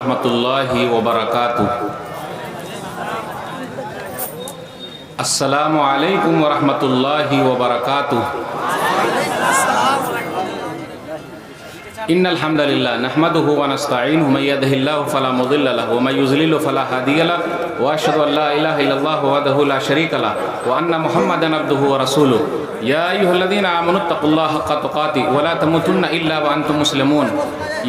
ورحمۃ اللہ وبرکاتہ۔ السلام علیکم ورحمۃ اللہ وبرکاتہ۔ ان الحمد للہ نحمده ونستعینه من يهده الله فلا مضل له ومن يضلل فلا هادي له واشهد ان لا اله الا الله وحده لا شريك له وان محمدا عبده ورسوله يا ايها الذين امنوا اتقوا الله حق تقاته ولا تموتن الا وانتم مسلمون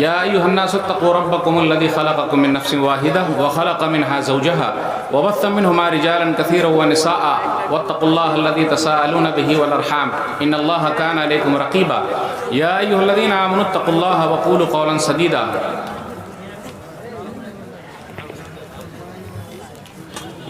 يا ايها الناس اتقوا ربكم الذي خلقكم من نفس واحده وخلق منها زوجها وبث منهما رجالا كثيرا ونساء واتقوا الله الذي تساءلون به والارحام ان الله كان عليكم رقيبا يا ايها الذين امنوا اتقوا الله وقولوا قولا سديدا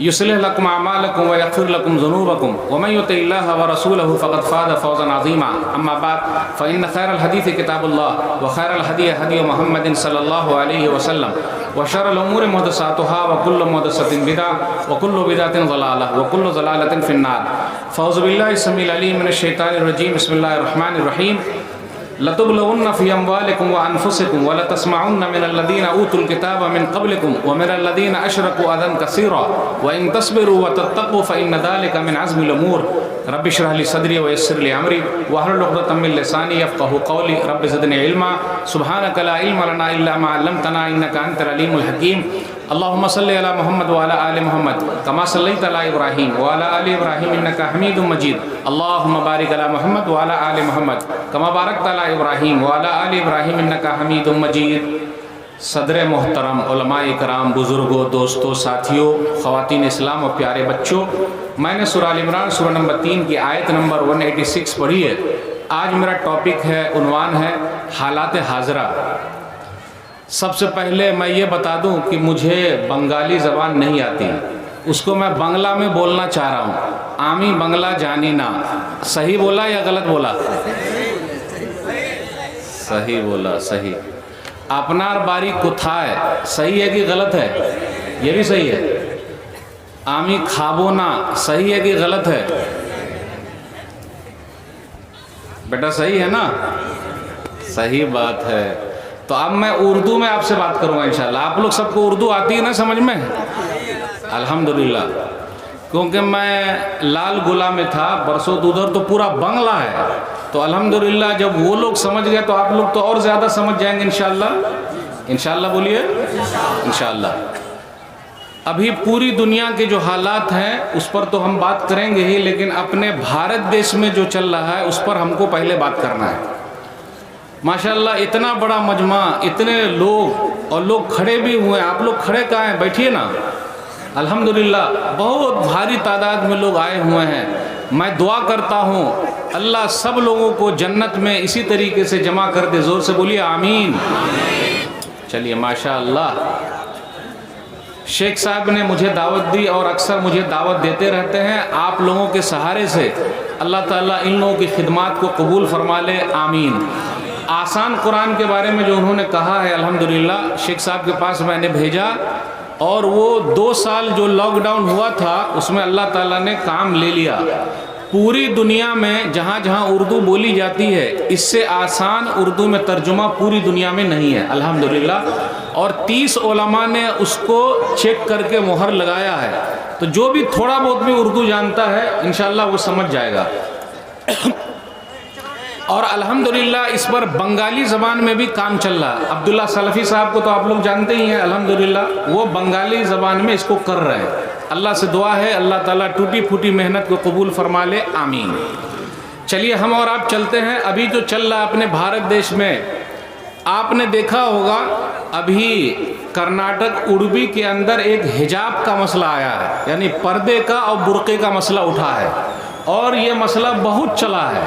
يصلح لكم اعمالكم ويغفر لكم ذنوبكم ومن يطع الله ورسوله فقد فاز فوزا عظيما اما بعد فان خير الحديث كتاب الله وخير الهدي هدي محمد صلى الله عليه وسلم وشر الامور محدثاتها وكل محدثة بدعة وكل بدعة ضلالة وكل ضلالة في النار فاعوذ بالله السميع العليم من الشيطان الرجيم بسم الله الرحمن الرحيم لتبلغن في اموالكم وانفسكم ولتسمعن من الذين اوتوا الكتاب من قبلكم ومن الذين اشركوا اذى كثيرا وان تصبروا وتتقوا فان ذلك من عزم الامور رب اشرح لي صدري ويسر لي امري واحلل عقدة من لساني يفقهوا قولي رب زدني علما سبحانك لا علم لنا الا ما علمتنا انك انت العليم الحكيم اللهم صل على محمد وعلى آل محمد كما صليت على إبراهيم وعلى آل إبراهيم إنك حميد مجيد اللهم بارك على محمد وعلى آل محمد كما باركت على إبراهيم وعلى آل إبراهيم إنك حميد مجيد۔ صدر محترم، علماء کرام، بزرگوں، دوستوں، ساتھیوں، خواتین اسلام اور پیارے بچوں، میں نے سورہ ال عمران سورہ نمبر 3 کی آیت نمبر 186 پڑھی ہے۔ آج میرا ٹاپک ہے، عنوان ہے حالات حاضرہ۔ سب سے پہلے میں یہ بتا دوں کہ مجھے بنگالی زبان نہیں آتی، اس کو میں بنگلہ میں بولنا چاہ رہا ہوں۔ آمی بنگلہ جانی نا، صحیح بولا یا غلط بولا؟ صحیح بولا، صحیح۔ اپنار باری کتھائے، صحیح ہے کہ غلط ہے؟ یہ بھی صحیح ہے۔ آمی کھابونا، صحیح ہے کہ غلط ہے؟ بیٹا صحیح ہے نا؟ صحیح بات ہے۔ تو اب میں اردو میں آپ سے بات کروں گا انشاءاللہ۔ آپ لوگ سب کو اردو آتی ہے نا سمجھ میں؟ الحمدللہ، کیونکہ میں لال گلا میں تھا برسوں، تو ادھر تو پورا بنگلہ ہے، تو الحمدللہ جب وہ لوگ سمجھ گئے تو آپ لوگ تو اور زیادہ سمجھ جائیں گے انشاءاللہ۔ انشاءاللہ بولیے، انشاءاللہ۔ ابھی پوری دنیا کے جو حالات ہیں اس پر تو ہم بات کریں گے ہی، لیکن اپنے بھارت دیش میں جو چل رہا ہے اس پر ہم کو پہلے بات کرنا ہے۔ ماشاءاللہ اتنا بڑا مجمع، اتنے لوگ، اور لوگ کھڑے بھی ہوئے ہیں۔ آپ لوگ کھڑے کہاں ہیں؟ بیٹھیے نا۔ الحمدللہ بہت بھاری تعداد میں لوگ آئے ہوئے ہیں۔ میں دعا کرتا ہوں اللہ سب لوگوں کو جنت میں اسی طریقے سے جمع کر دے۔ زور سے بولیے آمین۔ چلیے ماشاءاللہ، شیخ صاحب نے مجھے دعوت دی اور اکثر مجھے دعوت دیتے رہتے ہیں۔ آپ لوگوں کے سہارے سے اللہ تعالیٰ ان لوگوں کی خدمات کو قبول فرما لے، آمین۔ آسان قرآن کے بارے میں جو انہوں نے کہا ہے، الحمدللہ شیخ صاحب کے پاس میں نے بھیجا، اور وہ 2 سال جو لاک ڈاؤن ہوا تھا اس میں اللہ تعالیٰ نے کام لے لیا۔ پوری دنیا میں جہاں جہاں اردو بولی جاتی ہے اس سے آسان اردو میں ترجمہ پوری دنیا میں نہیں ہے الحمدللہ، اور 30 علماء نے اس کو چیک کر کے مہر لگایا ہے۔ تو جو بھی تھوڑا بہت بھی اردو جانتا ہے انشاءاللہ وہ سمجھ جائے گا۔ اور الحمدللہ اس پر بنگالی زبان میں بھی کام چل رہا ہے۔ عبداللہ سلفی صاحب کو تو آپ لوگ جانتے ہی ہیں، الحمدللہ وہ بنگالی زبان میں اس کو کر رہے ہیں۔ اللہ سے دعا ہے اللہ تعالیٰ ٹوٹی پھوٹی محنت کو قبول فرما لے، آمین۔ چلیے ہم اور آپ چلتے ہیں۔ ابھی جو چل رہا ہے اپنے بھارت دیش میں، آپ نے دیکھا ہوگا ابھی کرناٹک اڑبی کے اندر ایک حجاب کا مسئلہ آیا ہے، یعنی پردے کا اور برقعے کا مسئلہ اٹھا ہے، اور یہ مسئلہ بہت چلا ہے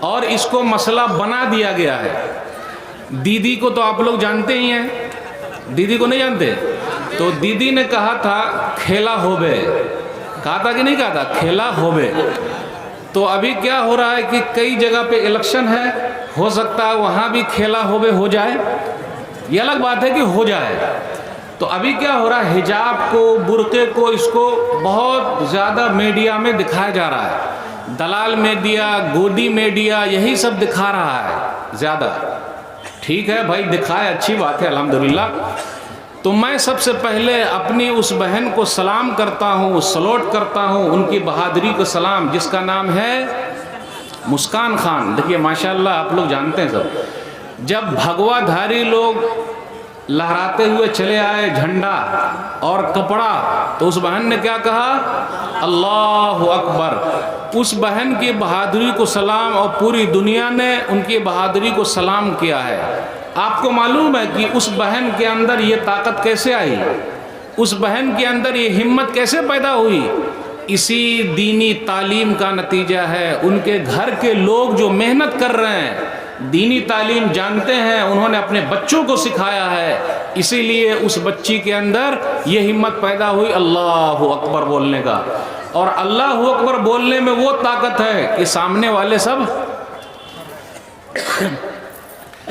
اور اس کو مسئلہ بنا دیا گیا ہے۔ دیدی کو تو آپ لوگ جانتے ہی ہیں، دیدی کو نہیں جانتے؟ تو دیدی نے کہا تھا کھیلا ہوبے، کہا تھا کہ نہیں کہا تھا کھیلا ہوبے۔ تو ابھی کیا ہو رہا ہے کہ کئی جگہ پہ الیکشن ہے، ہو سکتا ہے وہاں بھی کھیلا ہوبے ہو جائے، یہ الگ بات ہے کہ ہو جائے۔ تو ابھی کیا ہو رہا ہے، حجاب کو، برقعے کو، اس کو بہت زیادہ میڈیا میں دکھایا جا رہا ہے۔ دلال میڈیا، گودی میڈیا، یہی سب دکھا رہا ہے زیادہ۔ ٹھیک ہے بھائی، دکھائے، اچھی بات ہے الحمدللہ۔ تو میں سب سے پہلے اپنی اس بہن کو سلام کرتا ہوں، سلوٹ کرتا ہوں، ان کی بہادری کو سلام، جس کا نام ہے مسکان خان۔ دیکھیے ماشاءاللہ آپ لوگ جانتے ہیں سب، جب بھگوا دھاری لوگ لہراتے ہوئے چلے آئے جھنڈا اور کپڑا، تو اس بہن نے کیا کہا؟ اللہ اکبر۔ اس بہن کی بہادری کو سلام، اور پوری دنیا نے ان کی بہادری کو سلام کیا ہے۔ آپ کو معلوم ہے کہ اس بہن کے اندر یہ طاقت کیسے آئی؟ اس بہن کے اندر یہ ہمت کیسے پیدا ہوئی؟ اسی دینی تعلیم کا نتیجہ ہے۔ ان کے گھر کے لوگ جو محنت کر رہے ہیں، دینی تعلیم جانتے ہیں، انہوں نے اپنے بچوں کو سکھایا ہے، اسی لیے اس بچی کے اندر یہ ہمت پیدا ہوئی اللہ اکبر بولنے کا۔ اور اللہ اکبر بولنے میں وہ طاقت ہے کہ سامنے والے سب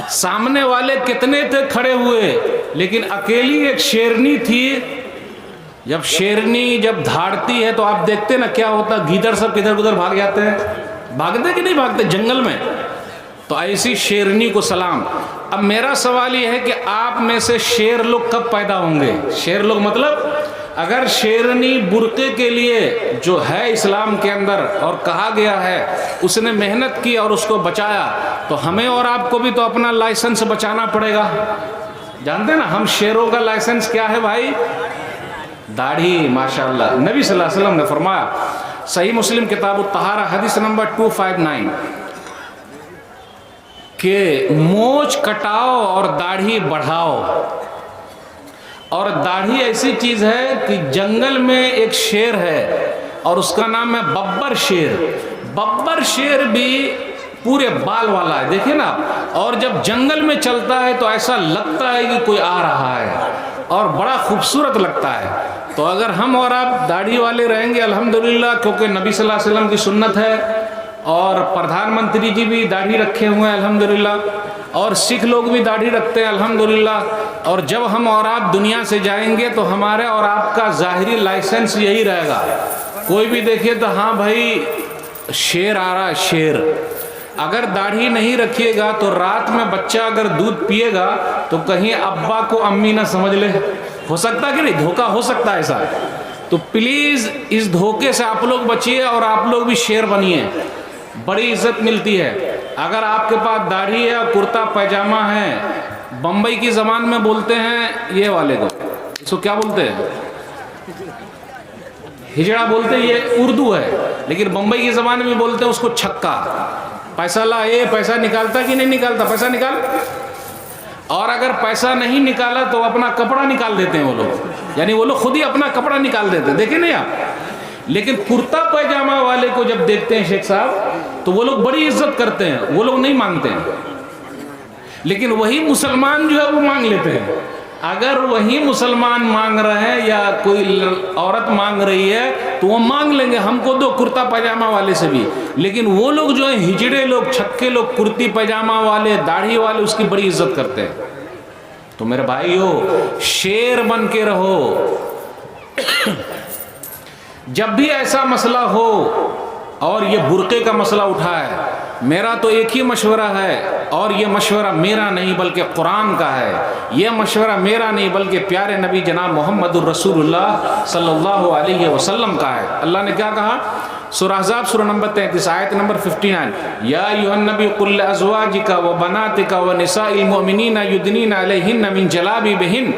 سامنے والے کتنے تھے کھڑے ہوئے، لیکن اکیلی ایک شیرنی تھی۔ جب شیرنی جب دھاڑتی ہے تو آپ دیکھتے نا کیا ہوتا، گیدڑ سب کدھر ادھر بھاگ جاتے ہیں، بھاگتے کہ نہیں بھاگتے جنگل میں؟ تو ایسی شیرنی کو سلام۔ اب میرا سوال یہ ہے کہ آپ میں سے شیر لوگ کب پیدا ہوں گے؟ شیر لوگ مطلب اگر شیرنی برقعے کے لیے جو ہے اسلام کے اندر اور کہا گیا ہے، اس نے محنت کی اور اس کو بچایا، تو ہمیں اور آپ کو بھی تو اپنا لائسنس بچانا پڑے گا۔ جانتے ہیں نا ہم شیروں کا لائسنس کیا ہے بھائی؟ داڑھی۔ ماشاءاللہ نبی صلی اللہ علیہ وسلم نے فرمایا، صحیح مسلم کتاب الطہارہ حدیث نمبر 259، کہ مونچھ کٹاؤ اور داڑھی بڑھاؤ۔ اور داڑھی ایسی چیز ہے کہ جنگل میں ایک شیر ہے اور اس کا نام ہے ببر شیر۔ ببر شیر بھی پورے بال والا ہے، دیکھیں نا، اور جب جنگل میں چلتا ہے تو ایسا لگتا ہے کہ کوئی آ رہا ہے اور بڑا خوبصورت لگتا ہے۔ تو اگر ہم اور آپ داڑھی والے رہیں گے الحمدللہ، کیونکہ نبی صلی اللہ علیہ وسلم کی سنت ہے، اور پردھان منتری جی بھی داڑھی رکھے ہوئے ہیں الحمدللہ، اور سکھ لوگ بھی داڑھی رکھتے ہیں الحمدللہ، اور جب ہم اور آپ دنیا سے جائیں گے تو ہمارے اور آپ کا ظاہری لائسنس یہی رہے گا۔ کوئی بھی دیکھے تو ہاں بھائی شیر آ رہا ہے، شیر۔ اگر داڑھی نہیں رکھیے گا تو رات میں بچہ اگر دودھ پیے گا تو کہیں ابا کو امی نہ سمجھ لے، ہو سکتا کہ نہیں؟ دھوکہ ہو سکتا ہے ایسا۔ تو پلیز اس دھوکے سے آپ لوگ بچیے اور آپ لوگ بھی شیر بنیے، بڑی عزت ملتی ہے۔ اگر آپ کے پاس داڑھی ہے اور کرتا پیجامہ ہے، بمبئی کی زبان میں بولتے ہیں یہ والے کو، اس کو کیا بولتے ہیں؟ ہجڑا بولتے ہیں، یہ اردو ہے، لیکن بمبئی کی زبان میں بولتے ہیں اس کو چھکا۔ پیسہ لا، یہ پیسہ نکالتا کہ نہیں نکالتا؟ پیسہ نکال۔ اور اگر پیسہ نہیں نکالا تو اپنا کپڑا نکال دیتے ہیں وہ لوگ، یعنی وہ لوگ خود ہی اپنا کپڑا نکال دیتے ہیں، دیکھیں نہیں آپ؟ لیکن کرتا پیجامہ والے کو جب دیکھتے ہیں شیخ صاحب تو وہ لوگ بڑی عزت کرتے ہیں، وہ لوگ نہیں مانگتے ہیں، لیکن وہی مسلمان جو ہے وہ مانگ لیتے ہیں۔ اگر وہی مسلمان مانگ رہے ہیں یا کوئی عورت مانگ رہی ہے تو وہ مانگ لیں گے، ہم کو دو کرتا پیجامہ والے سے بھی، لیکن وہ لوگ جو ہیں ہجڑے لوگ، چھکے لوگ، کرتی پیجامہ والے، داڑھی والے، اس کی بڑی عزت کرتے ہیں۔ تو میرے بھائیو، شیر بن کے رہو۔ جب بھی ایسا مسئلہ ہو اور یہ برقعے کا مسئلہ اٹھا ہے، میرا تو ایک ہی مشورہ ہے، اور یہ مشورہ میرا نہیں بلکہ قرآن کا ہے، یہ مشورہ میرا نہیں بلکہ پیارے نبی جناب محمد الرسول اللہ صلی اللہ علیہ وسلم کا ہے۔ اللہ نے کیا کہا؟ سورہ احزاب سورہ نمبر 33 آیت نمبر 59، یا ایھا النبی قل لازواجک وبناتک ونساء المؤمنین یدنین علیہن من جلابیبہن۔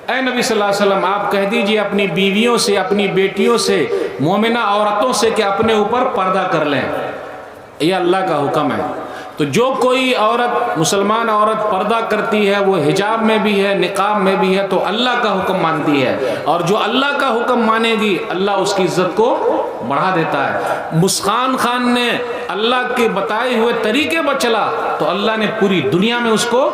اے نبی صلی اللہ علیہ وسلم آپ کہہ دیجئے اپنی بیویوں سے، اپنی بیٹیوں سے، مومنہ عورتوں سے کہ اپنے اوپر پردہ کر لیں، یہ اللہ کا حکم ہے۔ تو جو کوئی عورت، مسلمان عورت پردہ کرتی ہے، وہ حجاب میں بھی ہے، نقاب میں بھی ہے، تو اللہ کا حکم مانتی ہے، اور جو اللہ کا حکم مانے گی اللہ اس کی عزت کو بڑھا دیتا ہے۔ مسکان خان نے اللہ کے بتائے ہوئے طریقے پر چلا تو اللہ نے پوری دنیا میں اس کو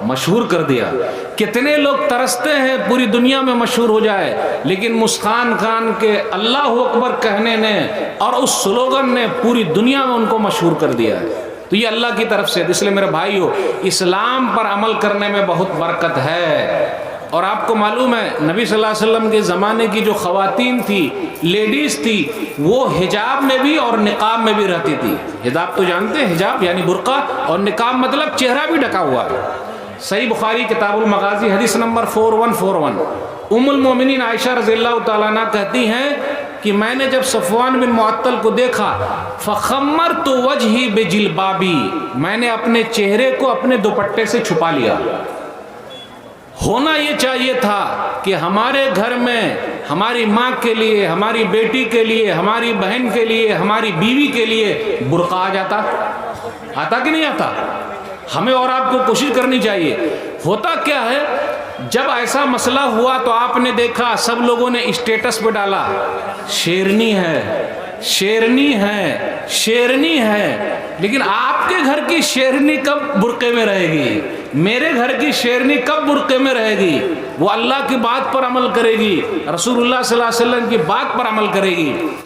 مشہور کر دیا۔ کتنے لوگ ترستے ہیں پوری دنیا میں مشہور ہو جائے، لیکن مسکان خان کے اللہ اکبر کہنے نے اور اس سلوگن نے پوری دنیا میں ان کو مشہور کر دیا ہے۔ تو یہ اللہ کی طرف سے، اس لیے میرے بھائیو، اسلام پر عمل کرنے میں بہت برکت ہے۔ اور آپ کو معلوم ہے نبی صلی اللہ علیہ وسلم کے زمانے کی جو خواتین تھی، لیڈیز تھی، وہ حجاب میں بھی اور نقاب میں بھی رہتی تھی۔ حجاب تو جانتے ہیں، حجاب یعنی برقع، اور نقاب مطلب چہرہ بھی ڈھکا ہوا ہے۔ صحیح بخاری کتاب المغازی حدیث نمبر 4141، ام المومنین عائشہ رضی اللہ تعالیٰ عنہ کہتی ہیں کہ میں نے جب صفوان بن معطل کو دیکھا فخمرت وجہی بجلبابی، میں نے اپنے چہرے کو اپنے دوپٹے سے چھپا لیا۔ ہونا یہ چاہیے تھا کہ ہمارے گھر میں ہماری ماں کے لیے، ہماری بیٹی کے لیے، ہماری بہن کے لیے، ہماری بیوی کے لیے برقع آ جاتا، آتا کہ نہیں آتا؟ ہمیں اور آپ کو کوشش کرنی چاہیے۔ ہوتا کیا ہے، جب ایسا مسئلہ ہوا تو آپ نے دیکھا سب لوگوں نے اسٹیٹس پہ ڈالا شیرنی ہے، شیرنی ہے، شیرنی ہے، لیکن آپ کے گھر کی شیرنی کب برقعے میں رہے گی؟ میرے گھر کی شیرنی کب برقعے میں رہے گی؟ وہ اللہ کی بات پر عمل کرے گی، رسول اللہ صلی اللہ علیہ وسلم کی بات پر عمل کرے گی۔